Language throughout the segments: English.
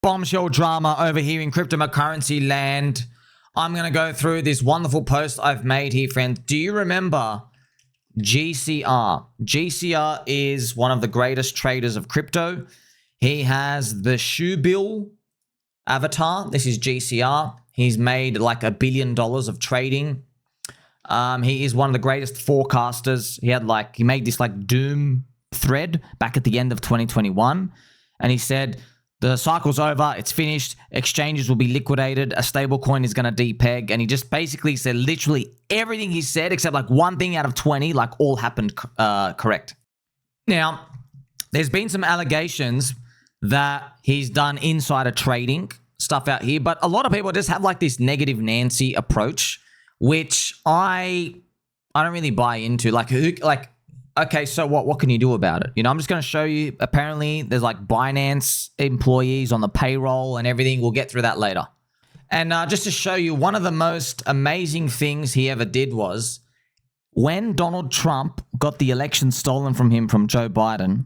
bombshell drama over here in cryptocurrency land. I'm going to go through this wonderful post I've made here, friends. Do you remember GCR? GCR is one of the greatest traders of crypto. He has the shoe bill avatar. This is GCR. He's made like $1 billion of trading. He is one of the greatest forecasters. He made this like doom thread back at the end of 2021. And he said, the cycle's over, it's finished, exchanges will be liquidated, a stable coin is going to depeg. And he just basically said literally everything he said, except like one thing out of 20, like all happened correct. Now, there's been some allegations that he's done insider trading stuff out here, but a lot of people just have like this negative Nancy approach, which I don't really buy into. Okay, so what can you do about it? You know, I'm just going to show you. Apparently, there's like Binance employees on the payroll and everything. We'll get through that later. And just to show you, one of the most amazing things he ever did was when Donald Trump got the election stolen from him from Joe Biden,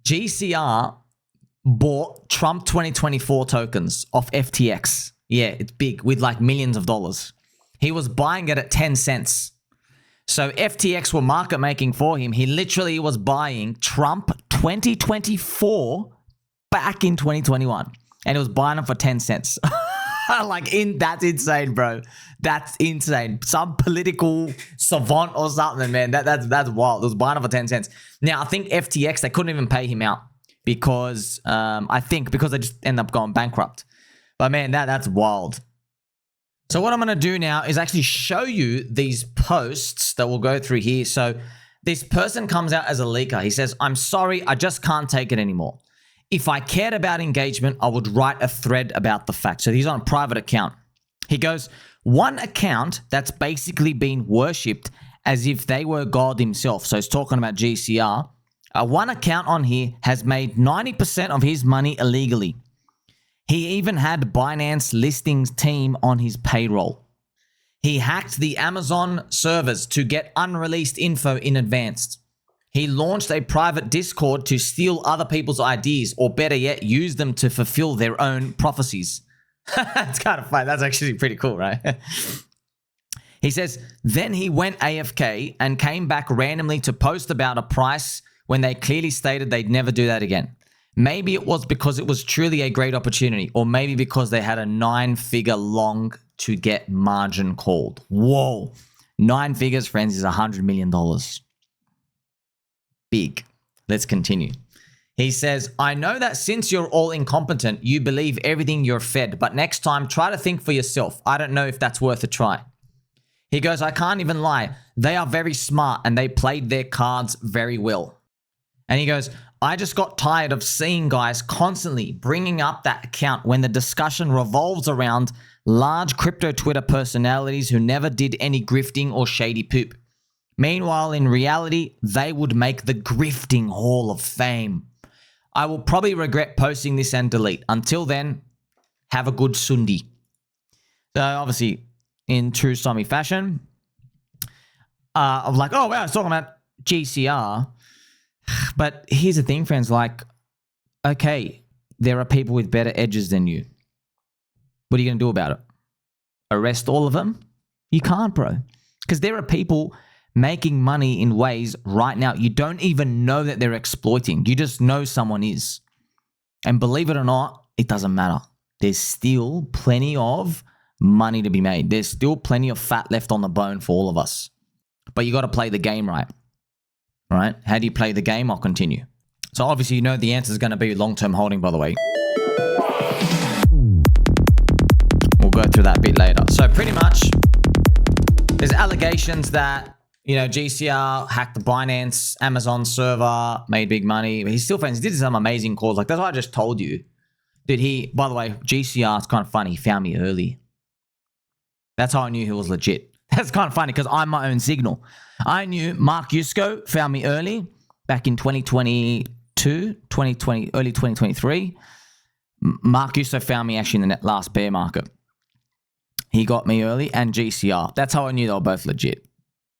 GCR bought TRUMP2024 tokens off FTX. Yeah, it's big, with like millions of dollars. He was buying it at 10 cents. So FTX were market making for him. He literally was buying Trump 2024 back in 2021. And it was buying them for 10 cents. That's insane, bro. That's insane. Some political savant or something, man. That's wild. It was buying them for 10 cents. Now, I think FTX, they couldn't even pay him out because because they just end up going bankrupt. But man, that's wild. So what I'm going to do now is actually show you these posts that we'll go through here. So this person comes out as a leaker. He says, I'm sorry, I just can't take it anymore. If I cared about engagement, I would write a thread about the fact. So he's on a private account. He goes, one account that's basically been worshipped as if they were God himself. So he's talking about GCR. One account on here has made 90% of his money illegally. He even had Binance listings team on his payroll. He hacked the Amazon servers to get unreleased info in advance. He launched a private Discord to steal other people's ideas, or better yet, use them to fulfill their own prophecies. That's kind of fun. That's actually pretty cool, right? He says, then he went AFK and came back randomly to post about a price when they clearly stated they'd never do that again. Maybe it was because it was truly a great opportunity, or maybe because they had a 9-figure long to get margin called. Whoa. 9 figures, friends, is $100 million. Big. Let's continue. He says, I know that since you're all incompetent, you believe everything you're fed, but next time try to think for yourself. I don't know if that's worth a try. He goes, I can't even lie. They are very smart and they played their cards very well. And he goes, I just got tired of seeing guys constantly bringing up that account when the discussion revolves around large crypto Twitter personalities who never did any grifting or shady poop. Meanwhile, in reality, they would make the grifting hall of fame. I will probably regret posting this and delete. Until then, have a good Sundi. So obviously, in true Sommi fashion, I'm like, oh wow, it's talking about GCR. But here's the thing, friends, like, okay, there are people with better edges than you. What are you going to do about it? Arrest all of them? You can't, bro. Because there are people making money in ways right now you don't even know that they're exploiting. You just know someone is. And believe it or not, it doesn't matter. There's still plenty of money to be made. There's still plenty of fat left on the bone for all of us. But you got to play the game right. All right? How do you play the game? I'll continue. So obviously, you know the answer is going to be long-term holding, by the way. We'll go through that a bit later. So pretty much, there's allegations that, you know, GCR hacked the Binance, Amazon server, made big money. But he's still friends. He did some amazing calls. Like, that's what I just told you. By the way, GCR, it's kind of funny. He found me early. That's how I knew he was legit. That's kind of funny because I'm my own signal. I knew Mark Yusko found me early back in 2022, early 2023. Mark Yusko found me actually in the last bear market. He got me early, and GCR. That's how I knew they were both legit.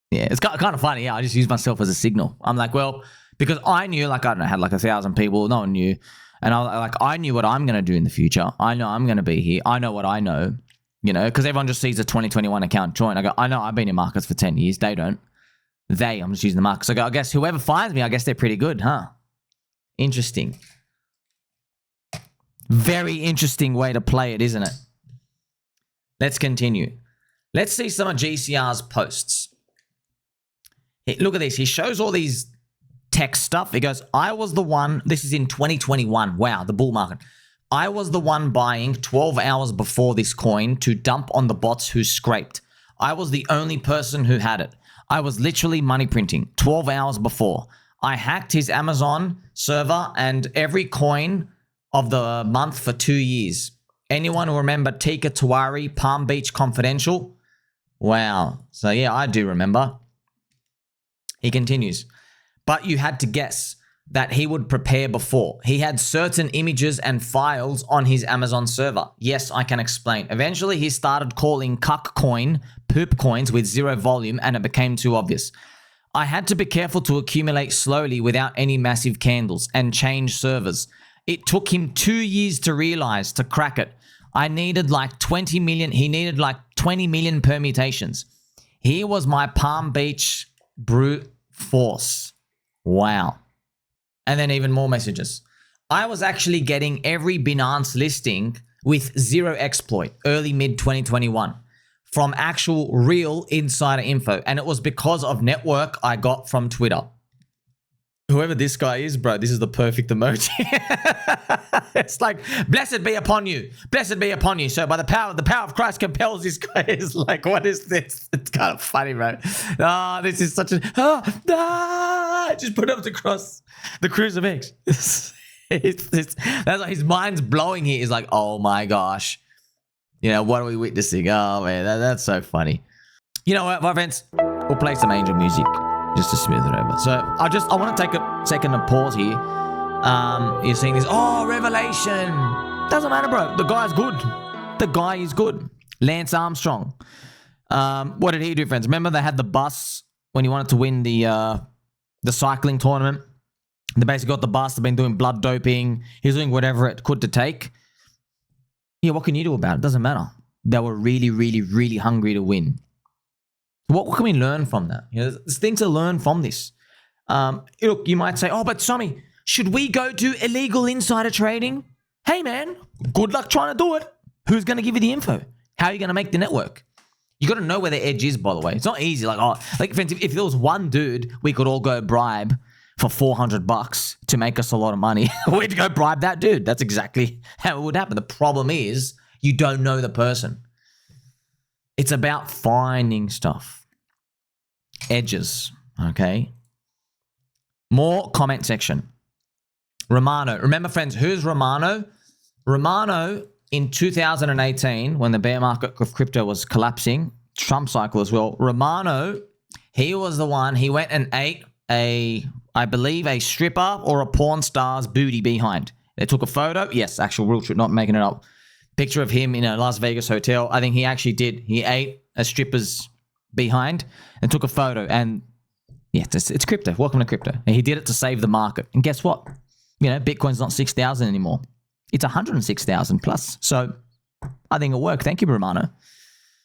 Yeah, it's kind of funny. Yeah, I just use myself as a signal. I'm like, well, because I knew, like, I don't know, had like 1,000 people. No one knew. And I knew what I'm going to do in the future. I know I'm going to be here. I know what I know, you know, because everyone just sees a 2021 account join. I go, I know I've been in markets for 10 years. They don't. I'm just using the markets. I go, I guess whoever finds me, I guess they're pretty good, huh? Interesting. Very interesting way to play it, isn't it? Let's continue. Let's see some of GCR's posts. Look at this. He shows all these tech stuff. He goes, I was the one, this is in 2021. Wow, the bull market. I was the one buying 12 hours before this coin to dump on the bots who scraped. I was the only person who had it. I was literally money printing 12 hours before. I hacked his Amazon server and every coin of the month for 2 years. Anyone who remember Tika Tawari, Palm Beach Confidential? Wow. So yeah, I do remember. He continues. But you had to guess that he would prepare before. He had certain images and files on his Amazon server. Yes, I can explain. Eventually, he started calling cuck coin poop coins with zero volume and it became too obvious. I had to be careful to accumulate slowly without any massive candles and change servers. It took him 2 years to realize to crack it. I needed like 20 million. He needed like 20 million permutations. He was my Palm Beach brute force. Wow. And then even more messages. I was actually getting every Binance listing with zero exploit early mid 2021 from actual real insider info. And it was because of network I got from Twitter. Whoever this guy is, bro, this is the perfect emoji. It's like, blessed be upon you. Blessed be upon you. So by the power of Christ compels this guy. Is like, what is this? It's kind of funny, bro. Oh, this is such a, just put up the cross, the crucifix. That's like his mind's blowing here. He's like, oh my gosh. You know, what are we witnessing? Oh man, that's so funny. You know what, my friends? We'll play some angel music just to smooth it over. So I want to take a second to pause here. You're seeing this. Oh, revelation. Doesn't matter, bro. The guy's good. The guy is good. Lance Armstrong. What did he do, friends? Remember they had the bus when he wanted to win the cycling tournament? They basically got the bus. They've been doing blood doping. He's doing whatever it could to take. Yeah, what can you do about it? Doesn't matter. They were really, really, really hungry to win. What can we learn from that? You know, there's things to learn from this. Look, you might say, oh, but Sommi, should we go do illegal insider trading? Hey, man, good luck trying to do it. Who's going to give you the info? How are you going to make the network? You got to know where the edge is, by the way. It's not easy. Like, oh, like if there was one dude we could all go bribe for $400 to make us a lot of money, we'd go bribe that dude. That's exactly how it would happen. The problem is you don't know the person. It's about finding stuff. Edges, okay? More comment section. Romano. Remember, friends, who's Romano? Romano in 2018, when the bear market of crypto was collapsing, Trump cycle as well, Romano, he was the one, he went and ate I believe a stripper or a porn star's booty behind. They took a photo. Yes, actual real trip, not making it up. Picture of him in a Las Vegas hotel. I think he actually did. He ate a stripper's behind and took a photo. And yeah, it's crypto. Welcome to crypto. And he did it to save the market. And guess what? You know, Bitcoin's not 6,000 anymore. It's 106,000 plus. So I think it worked. Thank you, Romano.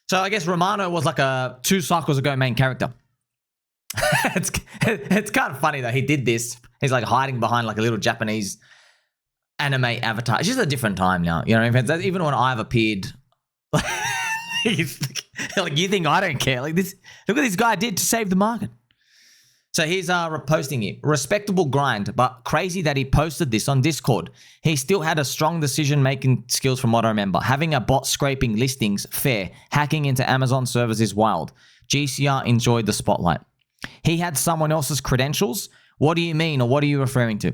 So I guess Romano was like a 2 cycles ago main character. It's kind of funny though. He did this. He's like hiding behind like a little Japanese anime avatar. It's just a different time now. You know what I mean? Even when I've appeared, like you think I don't care? Like this. Look what this guy did to save the market. So he's reposting it. Respectable grind, but crazy that he posted this on Discord. He still had a strong decision-making skills from what I remember. Having a bot scraping listings, fair. Hacking into Amazon servers is wild. GCR enjoyed the spotlight. He had someone else's credentials. What do you mean, or what are you referring to?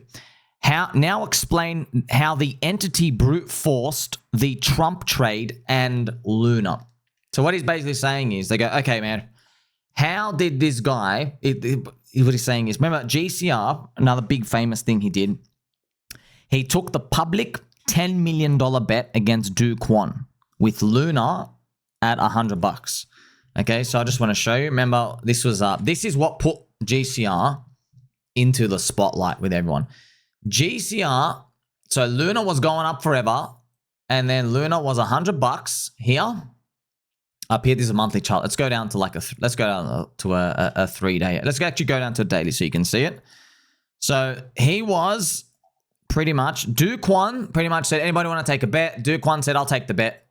Now explain how the entity brute forced the Trump trade and Luna. So what he's basically saying is, they go, okay, man, how did this guy, what he's saying is, remember GCR, another big famous thing he did, he took the public $10 million bet against Do Kwon with Luna at $100. Okay, so I just want to show you. Remember, this is what put GCR into the spotlight with everyone. GCR So Luna was going up forever. And then Luna was $100 here. Up here, this is a monthly chart. Let's go down to like let's go down to a 3-day. Let's actually go down to a daily so you can see it. So he was pretty much, Do Kwon pretty much said, anybody want to take a bet? Do Kwon said, I'll take the bet.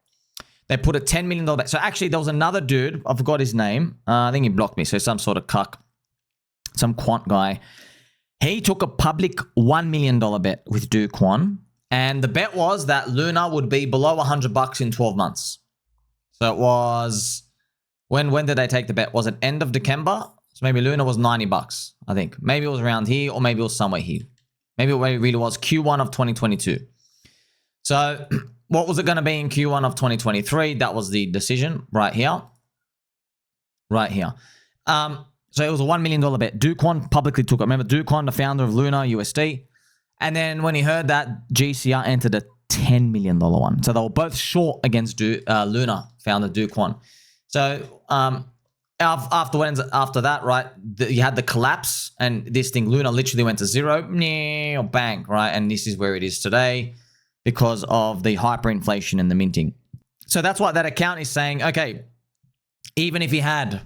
They put a $10 million bet. So actually, there was another dude. I forgot his name. I think he blocked me. So some sort of cuck. Some quant guy. He took a public $1 million bet with Do Kwon. And the bet was that Luna would be below $100 in 12 months. So it was, when did they take the bet? Was it end of December? So maybe Luna was $90, I think. Maybe it was around here or maybe it was somewhere here. Maybe it really was Q1 of 2022. So what was it going to be in Q1 of 2023? That was the decision right here. Right here. So it was a $1 million bet. Do Kwon publicly took it. Remember, Do Kwon, the founder of Luna USD. And then when he heard that, GCR entered a $10 million one. So they were both short against Luna, founder Do Kwon. So after that, right, you had the collapse and this thing, Luna literally went to zero, bang, right? And this is where it is today because of the hyperinflation and the minting. So that's what that account is saying. Okay, even if he had...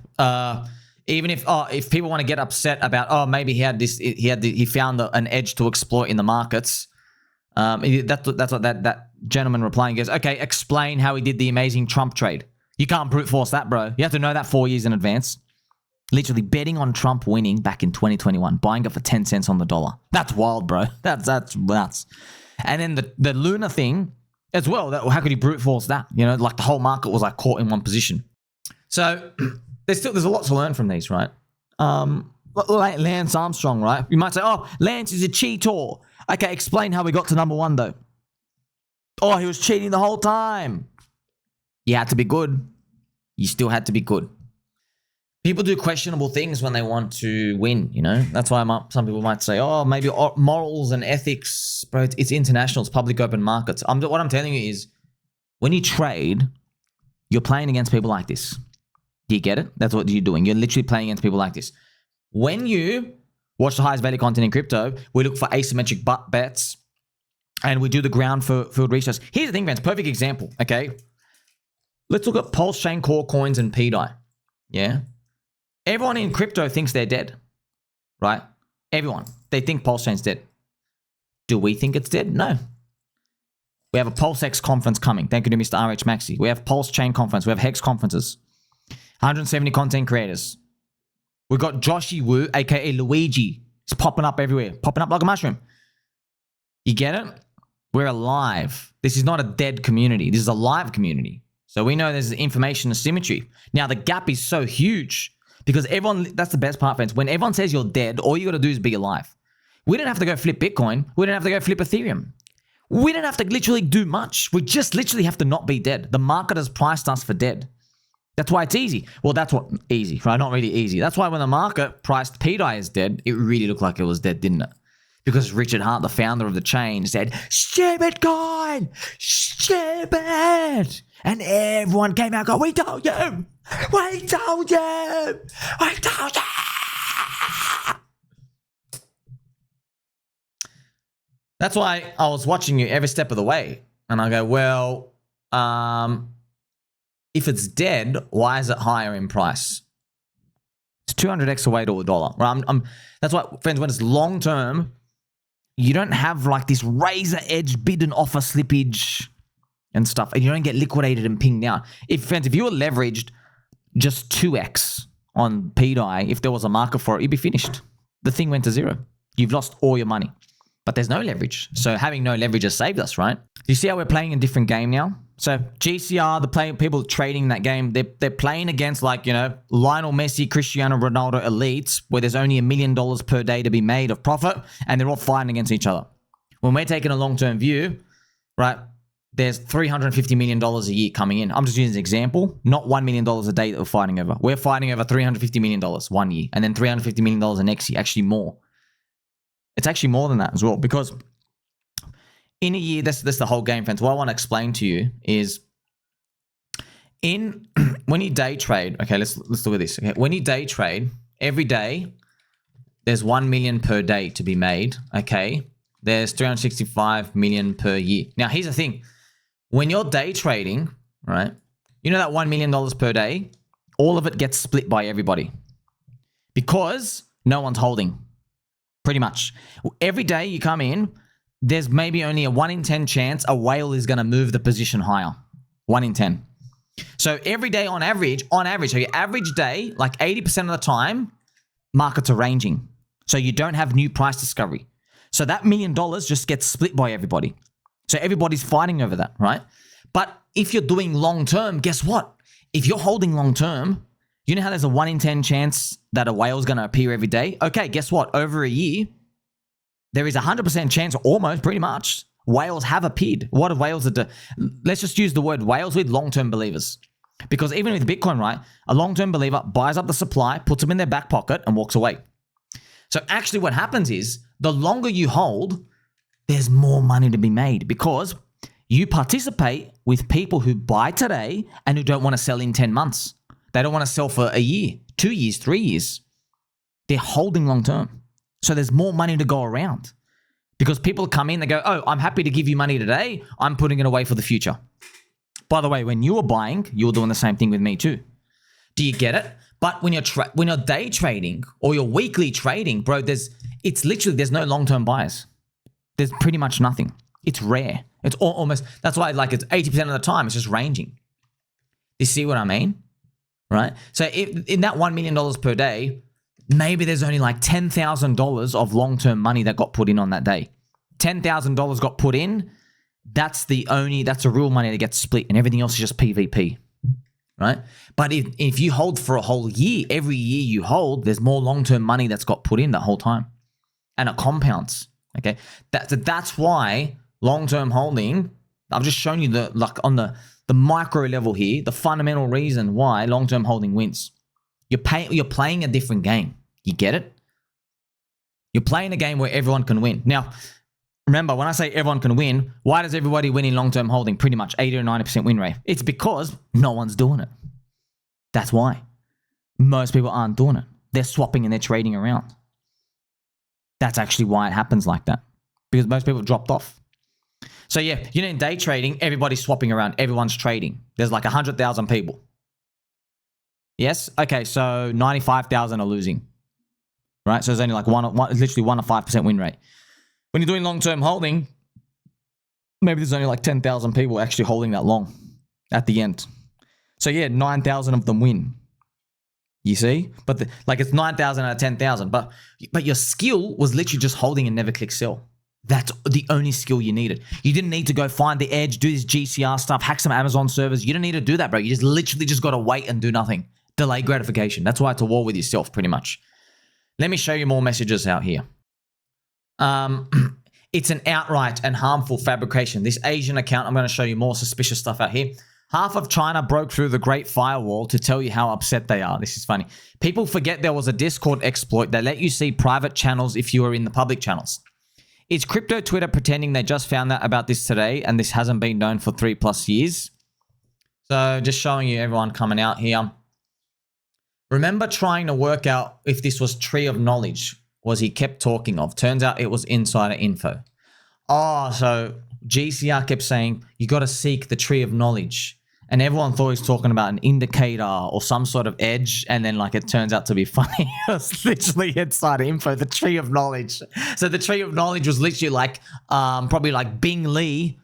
even if people want to get upset about, maybe he found an edge to exploit in the markets. That's what that gentleman replying goes, okay, explain how he did the amazing Trump trade. You can't brute force that, bro. You have to know that 4 years in advance. Literally betting on Trump winning back in 2021, buying it for 10 cents on the dollar. That's wild, bro. That's nuts. And then the Luna thing as well. How could he brute force that? You know, like the whole market was like caught in one position. So... There's a lot to learn from these, right? Lance Armstrong, right? You might say, oh, Lance is a cheater. Okay, explain how we got to number one, though. Oh, he was cheating the whole time. You had to be good. You still had to be good. People do questionable things when they want to win, you know? That's why some people might say, oh, maybe morals and ethics, bro, it's international, it's public open markets. What I'm telling you is, when you trade, you're playing against people like this. Do you get it? That's what you're doing. You're literally playing against people like this. When you watch the highest value content in crypto, we look for asymmetric bets and we do the ground field research. Here's the thing, man. It's a perfect example, okay? Let's look at PulseChain, core coins, and pDAI. Yeah? Everyone in crypto thinks they're dead, right? Everyone. They think PulseChain's dead. Do we think it's dead? No. We have a PulseX conference coming. Thank you to Mr. RH Maxi. We have PulseChain conference. We have Hex conferences. 170 content creators. We've got Joshy Wu, aka Luigi. It's popping up everywhere. Popping up like a mushroom. You get it? We're alive. This is not a dead community. This is a live community. So we know there's information asymmetry. Now the gap is so huge because everyone, that's the best part, friends. When everyone says you're dead, all you got to do is be alive. We didn't have to go flip Bitcoin. We didn't have to go flip Ethereum. We didn't have to literally do much. We just literally have to not be dead. The market has priced us for dead. That's why it's easy. Well, that's what easy, right? Not really easy. That's why when the market priced pDAI as dead, it really looked like it was dead, didn't it? Because Richard Hart, the founder of the chain, said, stupid coin, stupid. And everyone came out and go, we told you, we told you, we told you. That's why I was watching you every step of the way. And I go, well, if it's dead, why is it higher in price? It's 200x away to a dollar. Right? That's why, friends, when it's long term, you don't have like this razor edge bid and offer slippage and stuff, and you don't get liquidated and pinged out. If you were leveraged just 2x on pDAI, if there was a market for it, you'd be finished. The thing went to zero. You've lost all your money. But there's no leverage. So having no leverage has saved us, right? You see how we're playing a different game now? So GCR, people trading that game, they're playing against like, you know, Lionel Messi, Cristiano Ronaldo elites where there's only $1 million per day to be made of profit and they're all fighting against each other. When we're taking a long-term view, right, there's $350 million a year coming in. I'm just using an example, not $1 million a day that we're fighting over. We're fighting over $350 million 1 year and then $350 million the next year, actually more. It's actually more than that as well because in a year, that's the whole game, friends. What I want to explain to you is when you day trade, okay, let's look at this. Okay, when you day trade, every day, there's 1 million per day to be made, okay? There's 365 million per year. Now, here's the thing. When you're day trading, right, you know that $1 million per day, all of it gets split by everybody because no one's holding, pretty much. Every day you come in, there's maybe only a 1 in 10 chance a whale is going to move the position higher. 1 in 10. So every day on average, so your average day, like 80% of the time, markets are ranging. So you don't have new price discovery. So that $1 million just gets split by everybody. So everybody's fighting over that, right? But if you're doing long term, guess what? If you're holding long term, you know how there's a 1 in 10 chance that a whale's going to appear every day? Okay, guess what? Over a year, there is a 100% chance, almost pretty much, whales have appeared. What are whales that do? Let's just use the word whales with long-term believers. Because even with Bitcoin, right, a long-term believer buys up the supply, puts them in their back pocket, and walks away. So actually what happens is the longer you hold, there's more money to be made because you participate with people who buy today and who don't want to sell in 10 months. They don't want to sell for a year, 2 years, 3 years. They're holding long-term. So there's more money to go around. Because people come in, they go, oh, I'm happy to give you money today. I'm putting it away for the future. By the way, when you were buying, you were doing the same thing with me too. Do you get it? But when you're day trading or you're weekly trading, bro, there's no long-term buyers. There's pretty much nothing. It's rare. It's almost, that's why it's 80% of the time, it's just ranging. You see what I mean? Right? So in that $1 million per day, maybe there's only like $10,000 of long-term money that got put in on that day. $10,000 got put in. That's the real money that gets split and everything else is just PvP, right? But if you hold for a whole year, every year you hold, there's more long-term money that's got put in that whole time and it compounds, okay? That's why long-term holding, I've just shown you on the micro level here, the fundamental reason why long-term holding wins. You're playing a different game. You get it? You're playing a game where everyone can win. Now, remember, when I say everyone can win, why does everybody win in long-term holding? Pretty much 80 or 90% win rate. It's because no one's doing it. That's why. Most people aren't doing it. They're swapping and they're trading around. That's actually why it happens like that. Because most people dropped off. So yeah, in day trading, everybody's swapping around. Everyone's trading. There's like 100,000 people. Yes? Okay, so 95,000 are losing. Right? So there's only like literally 1 or 5% win rate. When you're doing long-term holding, maybe there's only like 10,000 people actually holding that long at the end. So yeah, 9,000 of them win. You see? But it's 9,000 out of 10,000. But your skill was literally just holding and never click sell. That's the only skill you needed. You didn't need to go find the edge, do this GCR stuff, hack some Amazon servers. You don't need to do that, bro. You just literally just got to wait and do nothing. Delay gratification. That's why it's a war with yourself, pretty much. Let me show you more messages out here. It's an outright and harmful fabrication. This Asian account, I'm going to show you more suspicious stuff out here. Half of China broke through the Great Firewall to tell you how upset they are. This is funny. People forget there was a Discord exploit that let you see private channels if you were in the public channels. Is crypto Twitter pretending they just found out about this today and this hasn't been known for 3+ years? So just showing you everyone coming out here. Remember trying to work out if this was tree of knowledge, was he kept talking of. Turns out it was insider info. Oh, so GCR kept saying, you got to seek the tree of knowledge. And everyone thought he was talking about an indicator or some sort of edge. And then it turns out to be funny. It was literally insider info, the tree of knowledge. So the tree of knowledge was literally probably like Bing Lee,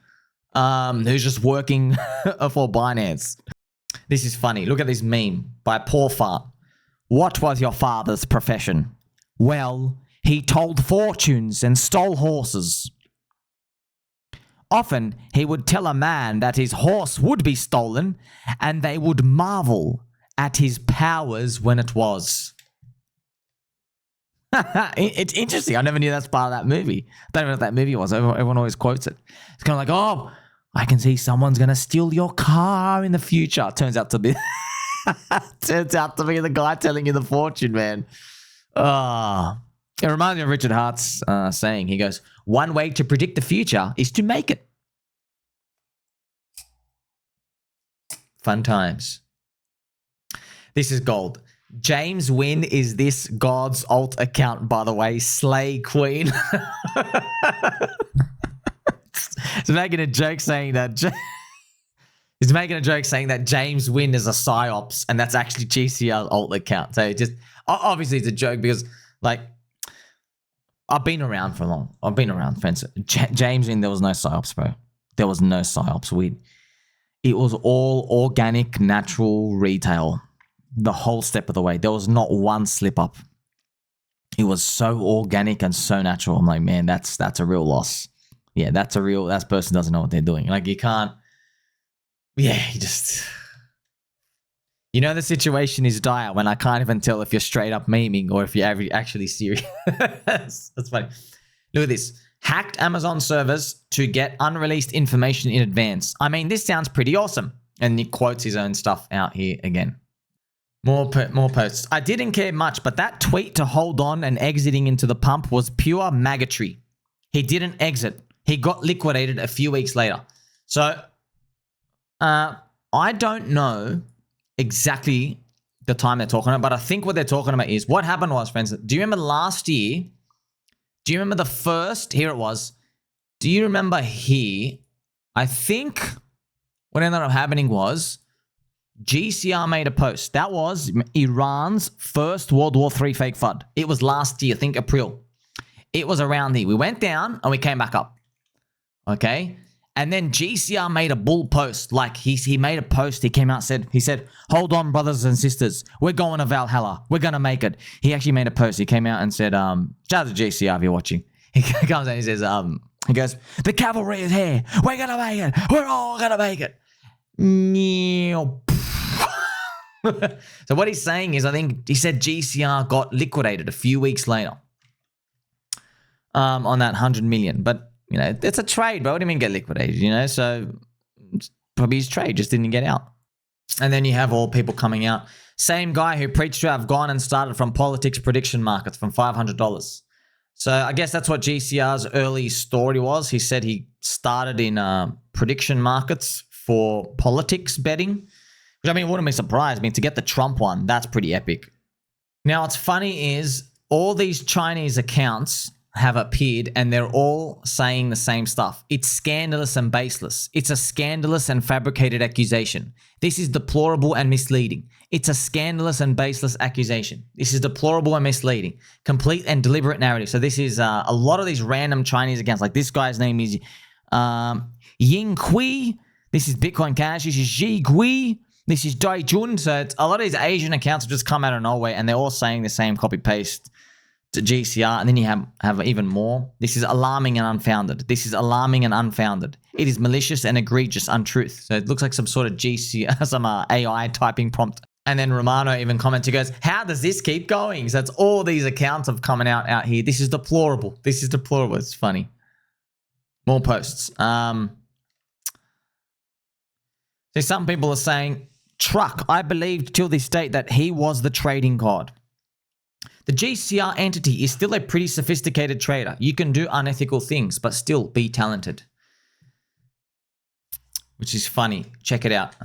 who's just working for Binance. This is funny. Look at this meme by Poor Fart. What was your father's profession? Well, he told fortunes and stole horses. Often, he would tell a man that his horse would be stolen, and they would marvel at his powers when it was. It's interesting. I never knew that's part of that movie. I don't know what that movie was. Everyone always quotes it. It's kind of like, oh, I can see someone's going to steal your car in the future. Turns out to be the guy telling you the fortune, man. It reminds me of Richard Hart's saying. He goes, one way to predict the future is to make it. Fun times. This is gold. James Wynn is this God's alt account, by the way. Slay Queen. He's making a joke saying that. He's making a joke saying that James Wynn is a psyops, and that's actually GCR alt account. So just obviously it's a joke because like I've been around for long. I've been around, friends. James Wynn, there was no psyops, bro. There was no psyops. It was all organic, natural retail. The whole step of the way. There was not one slip up. It was so organic and so natural. I'm like, man, that's a real loss. Yeah, that person doesn't know what they're doing. Like you can't, yeah, you know, the situation is dire when I can't even tell if you're straight up memeing or if you're actually serious. That's funny. Look at this. Hacked Amazon servers to get unreleased information in advance. I mean, this sounds pretty awesome. And he quotes his own stuff out here again. More posts. I didn't care much, but that tweet to hold on and exiting into the pump was pure maggotry. He didn't exit. He got liquidated a few weeks later. So, I don't know exactly the time they're talking about, but I think what they're talking about is what happened was, friends, do you remember last year? Do you remember the first? Here it was. Do you remember here? I think what ended up happening was GCR made a post. That was Iran's first World War III fake FUD. It was last year, I think April. It was around there. We went down and we came back up. Okay? And then GCR made a bull post. Like he made a post. He came out and said, hold on, brothers and sisters. We're going to Valhalla. We're going to make it. He actually made a post. He came out and said, shout out to GCR if you're watching. He comes out and he says, he goes, the cavalry is here. We're going to make it. We're all going to make it. So what he's saying is, I think he said GCR got liquidated a few weeks later on that 100 million. But, you know, it's a trade, bro. What do you mean get liquidated, you know? So probably his trade just didn't get out. And then you have all people coming out. Same guy who preached to have gone and started from politics prediction markets from $500. So I guess that's what GCR's early story was. He said he started in prediction markets for politics betting. Which, I mean, wouldn't be surprised. I mean, to get the Trump one, that's pretty epic. Now, what's funny is all these Chinese accounts have appeared and they're all saying the same stuff. It's scandalous and baseless. It's a scandalous and fabricated accusation. This is deplorable and misleading. It's a scandalous and baseless accusation. This is deplorable and misleading. Complete and deliberate narrative. So this is a lot of these random Chinese accounts. Like this guy's name is Ying Kui. This is Bitcoin Cash. This is Ji Gui. This is Dai Jun. So it's, a lot of these Asian accounts have just come out of nowhere and they're all saying the same copy-paste to GCR. And then you have even more. This is alarming and unfounded. This is alarming and unfounded. It is malicious and egregious untruth. So it looks like some sort of GCR, some AI typing prompt. And then Romano even comments, he goes, how does this keep going? So it's all these accounts have coming out here. This is deplorable. This is deplorable. It's funny. More posts. So some people are saying, Truck, I believed till this date that he was the trading god. The GCR entity is still a pretty sophisticated trader. You can do unethical things, but still be talented. Which is funny. Check it out.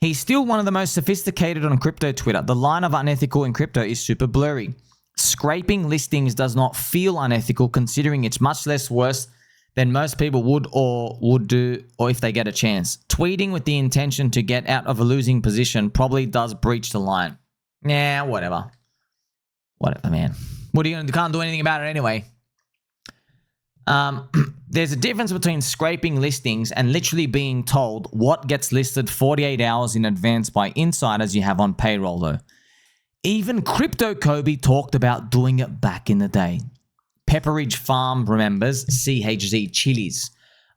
He's still one of the most sophisticated on crypto Twitter. The line of unethical in crypto is super blurry. Scraping listings does not feel unethical considering it's much less worse than most people would do or if they get a chance. Tweeting with the intention to get out of a losing position probably does breach the line. Nah, whatever. Whatever, man. What are you going to do? Can't do anything about it anyway. There's a difference between scraping listings and literally being told what gets listed 48 hours in advance by insiders you have on payroll though. Even Crypto Kobe talked about doing it back in the day. Pepperidge Farm remembers CHZ Chilliz.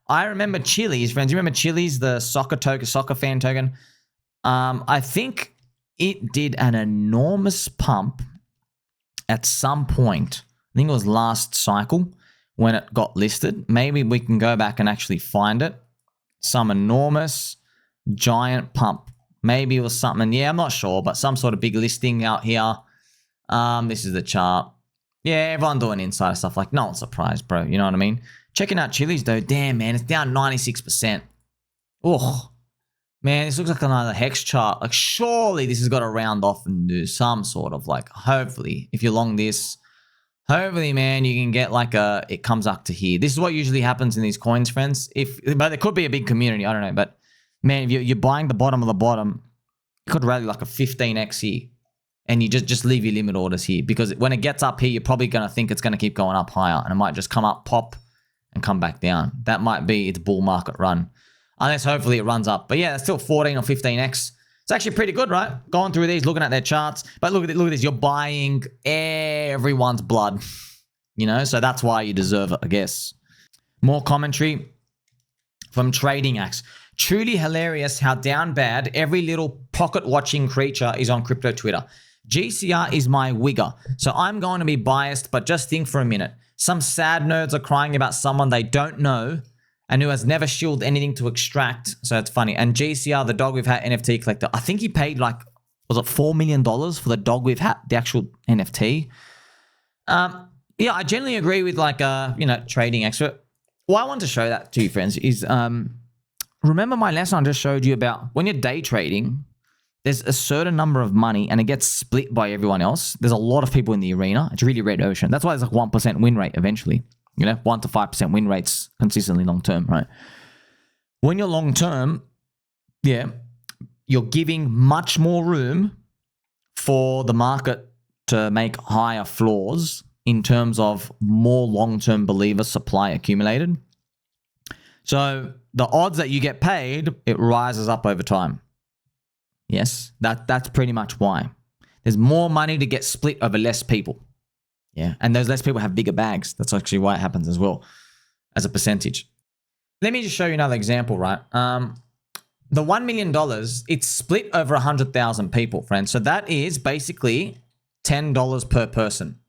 I remember Chilliz, friends. You remember Chilliz, the soccer fan token? I think it did an enormous pump at some point. I think it was last cycle when it got listed. Maybe we can go back and actually find it. Some enormous, giant pump. Maybe it was something, yeah, I'm not sure, but some sort of big listing out here. This is the chart. Yeah, everyone doing insider stuff. Like, no one's surprised, bro. You know what I mean? Checking out Chilliz, though. Damn, man. It's down 96%. Ugh. Man, this looks like another hex chart. Like, surely this has got to round off and do some sort of like, hopefully, if you're long this, hopefully, man, you can get like it comes up to here. This is what usually happens in these coins, friends. But there could be a big community. I don't know. But man, if you're buying the bottom of the bottom, you could rally like a 15x here. And you just leave your limit orders here. Because when it gets up here, you're probably going to think it's going to keep going up higher. And it might just come up, pop, and come back down. That might be its bull market run. Unless hopefully it runs up. But yeah, it's still 14 or 15x. It's actually pretty good, right? Going through these, looking at their charts. But look at this. You're buying everyone's blood. You know, so that's why you deserve it, I guess. More commentary from Trading Axe. Truly hilarious how down bad every little pocket-watching creature is on crypto Twitter. GCR is my wigger, so I'm going to be biased, but just think for a minute. Some sad nerds are crying about someone they don't know and who has never shielded anything to extract. So it's funny. And GCR, the dog we've had NFT collector, I think he paid like, was it $4 million for the dog we've had, the actual NFT? Yeah, I generally agree with like, Trading expert. What I want to show that to you, friends, is remember my lesson I just showed you about when you're day trading, there's a certain number of money and it gets split by everyone else. There's a lot of people in the arena. It's really red ocean. That's why there's like 1% win rate eventually. 1 to 5% win rates consistently long term, right? When you're long term, yeah, you're giving much more room for the market to make higher floors in terms of more long-term believer supply accumulated. So the odds that you get paid, it rises up over time. Yes, that's pretty much why. There's more money to get split over less people. Yeah, and those less people have bigger bags. That's actually why it happens as well, as a percentage. Let me just show you another example, right? The $1 million, it's split over 100,000 people, friends. So that is basically $10 per person.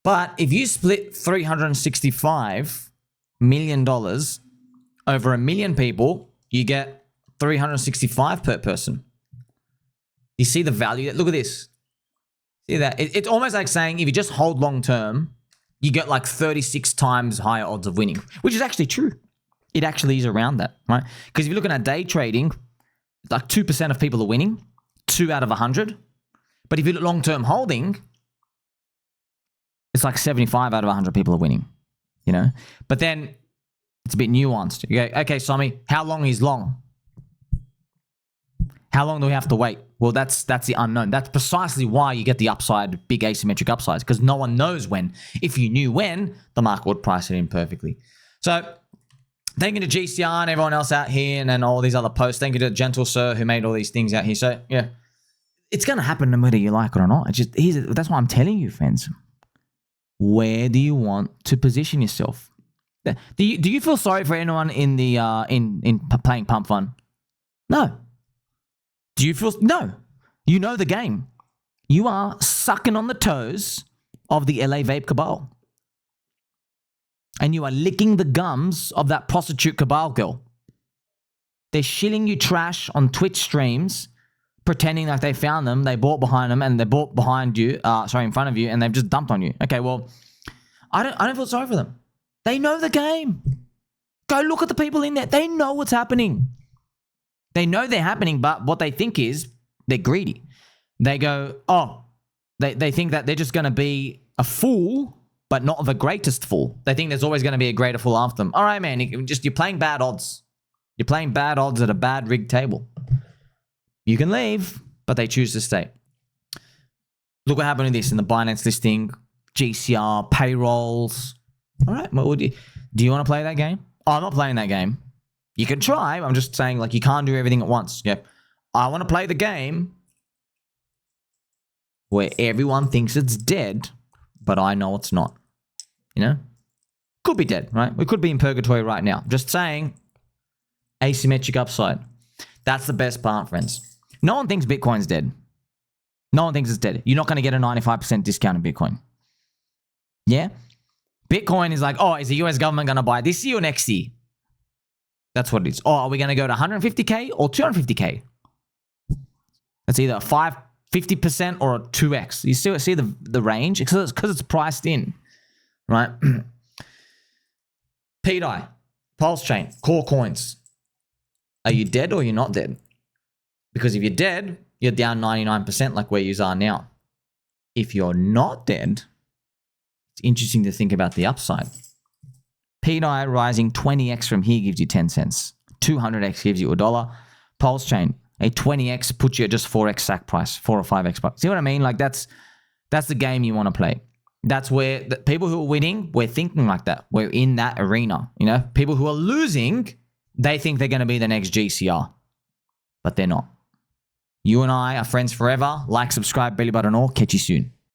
But if you split $365 million over 1 million people, you get $365 per person. You see the value? Look at this. See that? It's almost like saying if you just hold long term, you get like 36 times higher odds of winning, which is actually true. It actually is around that, right? Because if you're looking at day trading, like 2% of people are winning, 2 out of 100. But if you look long-term holding, it's like 75 out of 100 people are winning, But then it's a bit nuanced. You go, okay, Sommi, how long is long? How long do we have to wait? Well, that's the unknown. That's precisely why you get the upside, big asymmetric upsides, because no one knows when. If you knew when, the market would price it in perfectly. So thank you to GCR and everyone else out here and then all these other posts. Thank you to Gentle Sir who made all these things out here. So, yeah, it's going to happen no matter you like it or not. That's why I'm telling you, friends. Where do you want to position yourself? Do you feel sorry for anyone in the in playing Pump Fun? No. Do you feel... No. You know the game. You are sucking on the toes of the LA Vape Cabal. And you are licking the gums of that prostitute Cabal girl. They're shilling you trash on Twitch streams, pretending like they found them, they bought behind them, and they bought behind you, in front of you, and they've just dumped on you. Okay, well, I don't feel sorry for them. They know the game. Go look at the people in there. They know what's happening. They know they're happening, but what they think is they're greedy. They go, they think that they're just going to be a fool, but not the greatest fool. They think there's always going to be a greater fool after them. All right, man, you're playing bad odds. You're playing bad odds at a bad rigged table. You can leave, but they choose to stay. Look what happened with this in the Binance listing, GCR, payrolls. All right, well, do you want to play that game? Oh, I'm not playing that game. You can try. I'm just saying, like, you can't do everything at once. Yep. I want to play the game where everyone thinks it's dead, but I know it's not. Could be dead, right? We could be in purgatory right now. Just saying, asymmetric upside. That's the best part, friends. No one thinks Bitcoin's dead. No one thinks it's dead. You're not going to get a 95% discount in Bitcoin. Yeah? Bitcoin is like, is the US government going to buy this year or next year? That's what it is. Are we going to go to 150K or 250K? That's either a 50% or a 2x. You still see the range? Because it's priced in, right? pDAI, PulseChain, core coins. Are you dead or you're not dead? Because if you're dead, you're down 99% like where you are now. If you're not dead, it's interesting to think about the upside. pDAI rising 20x from here gives you 10 cents. 200x gives you $1. PulseChain, a 20x puts you at just 4x stack price, 4 or 5x price. See what I mean? Like that's the game you want to play. That's where the people who are winning, we're thinking like that. We're in that arena. You know, people who are losing, they think they're going to be the next GCR, but they're not. You and I are friends forever. Like, subscribe, belly button, or catch you soon.